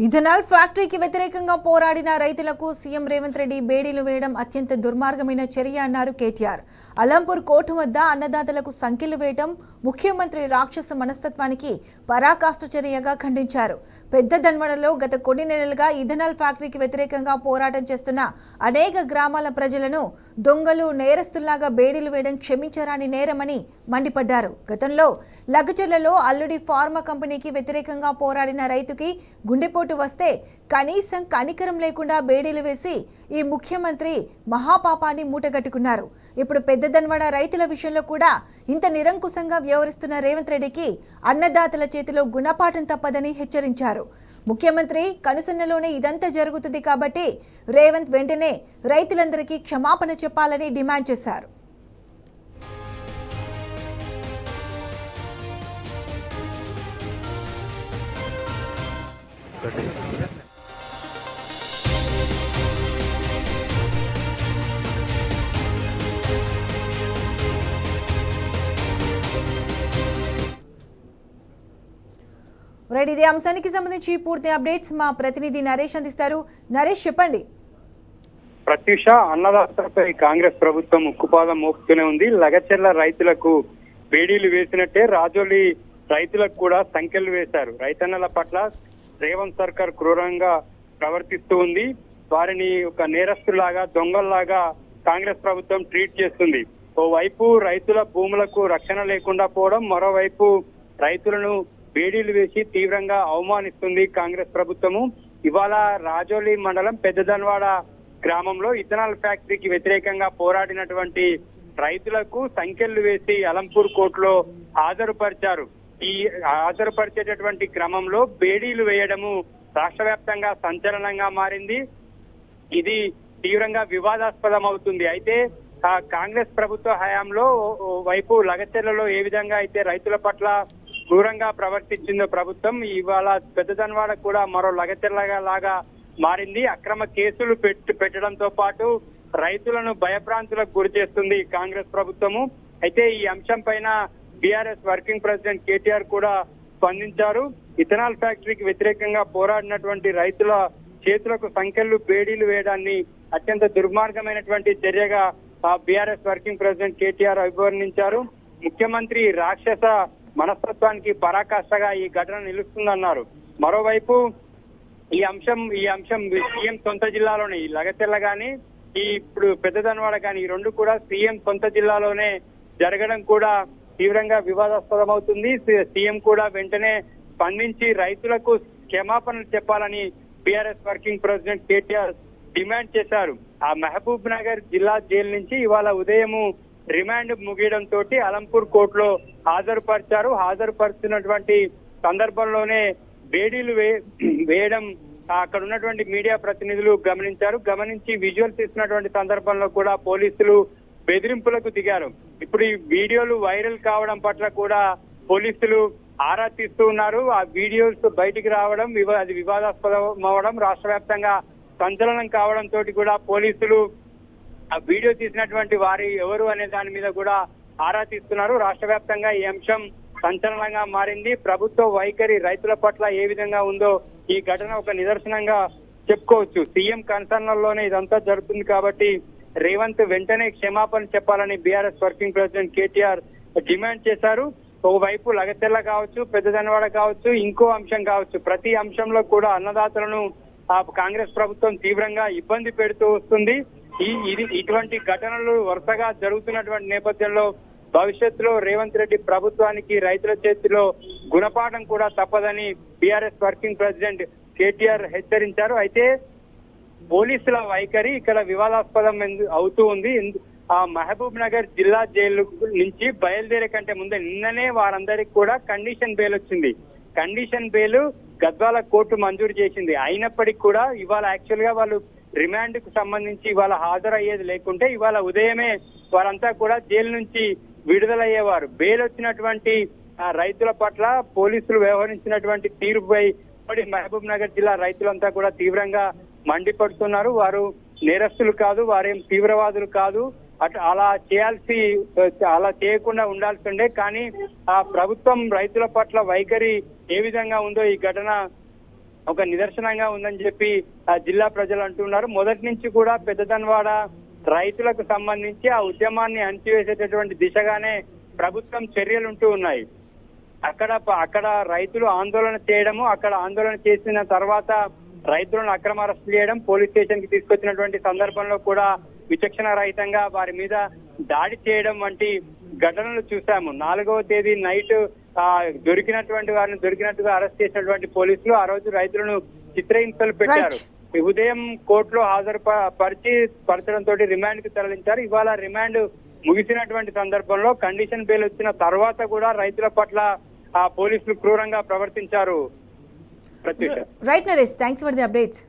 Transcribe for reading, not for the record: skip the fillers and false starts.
Ethanol ఫ్యాక్టరీకి వ్యతిరేకంగా పోరాడిన రైతులకు సీఎం రేవంత్ రెడ్డి బేడీలు వేయడం అత్యంత దుర్మార్గమైన చర్య అన్నారు కేటీఆర్. అలంపూర్ కోర్టు వద్ద అన్నదాతలకు సంకెళ్లు వేయడం ముఖ్యమంత్రి రాక్షస మనస్తత్వానికి పరాకాష్ట చర్యగా ఖండించారు. పెద్ద దన్వడలో గత కొన్ని నెలలుగా ఇథనాల్ ఫ్యాక్టరీకి వ్యతిరేకంగా పోరాటం చేస్తున్న అనేక గ్రామాల ప్రజలను దొంగలు నేరస్తుల్లాగా బేడీలు వేయడం క్షమించరాని నేరమని మండిపడ్డారు. గతంలో లగచర్లలో అల్లుడి ఫార్మా కంపెనీకి వ్యతిరేకంగా పోరాడిన రైతుకి గుండెపోటు వస్తే కనీసం కనికరం లేకుండా బేడీలు వేసి ఈ ముఖ్యమంత్రి మహాపాపాన్ని మూటగట్టుకున్నారు. ఇప్పుడు పెద్దదన్వడ రైతుల విషయంలో కూడా ఇంత నిరంకుశంగా వ్యవహరిస్తున్న రేవంత్ రెడ్డికి అన్నదాతల చేతిలో గుణపాఠం తప్పదని హెచ్చరించారు. ముఖ్యమంత్రి కనుసన్నలోనే ఇదంతా జరుగుతుంది కాబట్టి రేవంత్ వెంటనే రైతులందరికీ క్షమాపణ చెప్పాలని డిమాండ్ చేశారు. రైట్, ఇదే అంశానికి సంబంధించి పూర్తి అప్డేట్స్ మా ప్రతినిధి నరేష్ అందిస్తారు. నరేష్, చెప్పండి. ప్రత్యూష, అన్నదాతలపై కాంగ్రెస్ ప్రభుత్వం ఉక్కుపాదం మోపుతూనే ఉంది. లగచెర్ల రైతులకు బేడీలు వేసినట్టే రాజోలి రైతులకు కూడా సంఖ్యలు వేశారు. రైతన్నల పట్ల రేవంత్ సర్కార్ క్రూరంగా ప్రవర్తిస్తూ ఉంది. వారిని ఒక నేరస్తులాగా, దొంగల్లాగా కాంగ్రెస్ ప్రభుత్వం ట్రీట్ చేస్తుంది. ఓవైపు రైతుల భూములకు రక్షణ లేకుండా పోవడం, మరోవైపు రైతులను బేడీలు వేసి తీవ్రంగా అవమానిస్తుంది కాంగ్రెస్ ప్రభుత్వము. ఇవాళ రాజోలి మండలం పెద్దదన్వాడ గ్రామంలో ఇథనాల్ ఫ్యాక్టరీకి వ్యతిరేకంగా పోరాడినటువంటి రైతులకు సంఖ్యలు వేసి అలంపూర్ కోర్టులో హాజరుపరిచారు. ఈ హాజరుపరిచేటటువంటి క్రమంలో బేడీలు వేయడము రాష్ట్ర వ్యాప్తంగా సంచలనంగా మారింది. ఇది తీవ్రంగా వివాదాస్పదం అవుతుంది. అయితే కాంగ్రెస్ ప్రభుత్వ హయాంలో వైపు లగచెర్లలో ఏ విధంగా అయితే రైతుల పట్ల క్రూరంగా ప్రవర్తించిందో ప్రభుత్వం, ఇవాళ పెద్దదన్వాడ కూడా మరో లగచెర్లగా లాగా మారింది. అక్రమ కేసులు పెట్టడంతో పాటు రైతులను భయభ్రాంతులకు గురి చేస్తుంది కాంగ్రెస్ ప్రభుత్వము. అయితే ఈ అంశం పైన బీఆర్ఎస్ వర్కింగ్ ప్రెసిడెంట్ కేటీఆర్ కూడా స్పందించారు. ఇథనాల్ ఫ్యాక్టరీకి వ్యతిరేకంగా పోరాడినటువంటి రైతుల చేతులకు సంఖ్యలు బేడీలు వేయడాన్ని అత్యంత దుర్మార్గమైనటువంటి చర్యగా బీఆర్ఎస్ వర్కింగ్ ప్రెసిడెంట్ కేటీఆర్ అభివర్ణించారు. ముఖ్యమంత్రి రాక్షస మనస్తత్వానికి పరాకాష్ఠగా ఈ ఘటన నిలుస్తుందన్నారు. మరోవైపు ఈ అంశం సీఎం సొంత జిల్లాలోనే, ఈ లగచెర్ల గాని ఇప్పుడు పెద్దదన్వాడ కానీ ఈ రెండు కూడా సీఎం సొంత జిల్లాలోనే జరగడం కూడా తీవ్రంగా వివాదాస్పదం అవుతుంది. సీఎం కూడా వెంటనే స్పందించి రైతులకు క్షమాపణలు చెప్పాలని BRS working president KTR demand చేశారు. ఆ మహబూబ్ నగర్ జిల్లా జైలు నుంచి ఇవాళ ఉదయము రిమాండ్ ముగియడంతో అలంపూర్ కోర్టులో హాజరుపరిచారు. హాజరుపరుస్తున్నటువంటి సందర్భంలోనే బేడీలు వేయడం అక్కడ ఉన్నటువంటి మీడియా ప్రతినిధులు గమనించి విజువల్స్ ఇస్తున్నటువంటి సందర్భంలో కూడా పోలీసులు బెదిరింపులకు దిగారు. ఇప్పుడు ఈ వీడియోలు వైరల్ కావడం పట్ల కూడా పోలీసులు ఆరా తీస్తూ ఉన్నారు. ఆ వీడియోస్ బయటికి రావడం, అది వివాదాస్పదం అవడం, రాష్ట్ర వ్యాప్తంగా సంచలనం కావడంతో కూడా పోలీసులు ఆ వీడియో తీసినటువంటి వారి ఎవరు అనే దాని మీద కూడా ఆరా తీస్తున్నారు. రాష్ట్ర వ్యాప్తంగా ఈ అంశం సంచలనంగా మారింది. ప్రభుత్వ వైఖరి రైతుల పట్ల ఏ విధంగా ఉందో ఈ ఘటన ఒక నిదర్శనంగా చెప్పుకోవచ్చు. సీఎం కన్సర్న్లోనే ఇదంతా జరుగుతుంది కాబట్టి రేవంత్ వెంటనే క్షమాపణ చెప్పాలని BRS working president KTR demand చేశారు. ఒకవైపు లగచెర్ల కావచ్చు, పెద్దదన్వాడ కావచ్చు, ఇంకో అంశం కావచ్చు, ప్రతి అంశంలో కూడా అన్నదాతలను కాంగ్రెస్ ప్రభుత్వం తీవ్రంగా ఇబ్బంది పెడుతూ వస్తుంది. ఇటువంటి ఘటనలు వరుసగా జరుగుతున్నటువంటి నేపథ్యంలో భవిష్యత్తులో రేవంత్ రెడ్డి ప్రభుత్వానికి రైతుల చేతిలో గుణపాఠం కూడా తప్పదని బీఆర్ఎస్ వర్కింగ్ ప్రెసిడెంట్ కేటీఆర్ హెచ్చరించారు. అయితే పోలీసుల వైఖరి ఇక్కడ వివాదాస్పదం అవుతూ ఉంది. ఆ మహబూబ్ నగర్ జిల్లా జైలు నుంచి బయలుదేరే కంటే ముందే నిన్ననే వారందరికి కూడా కండిషన్ బెయిల్ వచ్చింది. కండిషన్ బెయిల్ గద్వాల కోర్టు మంజూరు చేసింది. అయినప్పటికీ కూడా ఇవాళ యాక్చువల్ గా వాళ్ళు రిమాండ్ కు సంబంధించి ఇవాళ హాజరయ్యేది లేకుంటే ఇవాళ ఉదయమే వారంతా కూడా జైలు నుంచి విడుదలయ్యేవారు. బెయిల్ వచ్చినటువంటి రైతుల పట్ల పోలీసులు వ్యవహరించినటువంటి తీరుపై మహబూబ్ నగర్ జిల్లా రైతులంతా కూడా తీవ్రంగా మండిపడుతున్నారు. వారు నేరస్తులు కాదు, వారేం తీవ్రవాదులు కాదు, అలా చేయకుండా ఉండాల్సి ఉండే. కానీ ఆ ప్రభుత్వం రైతుల పట్ల వైఖరి ఏ విధంగా ఉందో ఈ ఘటన ఒక నిదర్శనంగా ఉందని చెప్పి జిల్లా ప్రజలు అంటున్నారు. మొదటి నుంచి కూడా పెద్దదన్వాడ రైతులకు సంబంధించి ఆ ఉద్యమాన్ని అణచివేసేటటువంటి దిశగానే ప్రభుత్వం చర్యలుంటూ ఉన్నాయి. అక్కడ రైతులు ఆందోళన చేయడము, అక్కడ ఆందోళన చేసిన తర్వాత రైతులను అక్రమ అరెస్ట్ చేయడం, పోలీస్ స్టేషన్ కి తీసుకొచ్చినటువంటి సందర్భంలో కూడా విచక్షణ రహితంగా వారి మీద దాడి చేయడం వంటి ఘటనలు చూసాము. 4వ తేదీ నైట్ దొరికినట్టుగా అరెస్ట్ చేసినటువంటి పోలీసులు ఆ రోజు రైతులను చిత్రహింసలు పెట్టారు. ఉదయం కోర్టులో పరచడంతో రిమాండ్ కి తరలించారు. ఇవాళ రిమాండ్ ముగిసినటువంటి సందర్భంలో కండిషన్ బెయిల్ వచ్చిన తర్వాత కూడా రైతుల పట్ల పోలీసులు క్రూరంగా ప్రవర్తించారు. Right Naresh, thanks for the updates.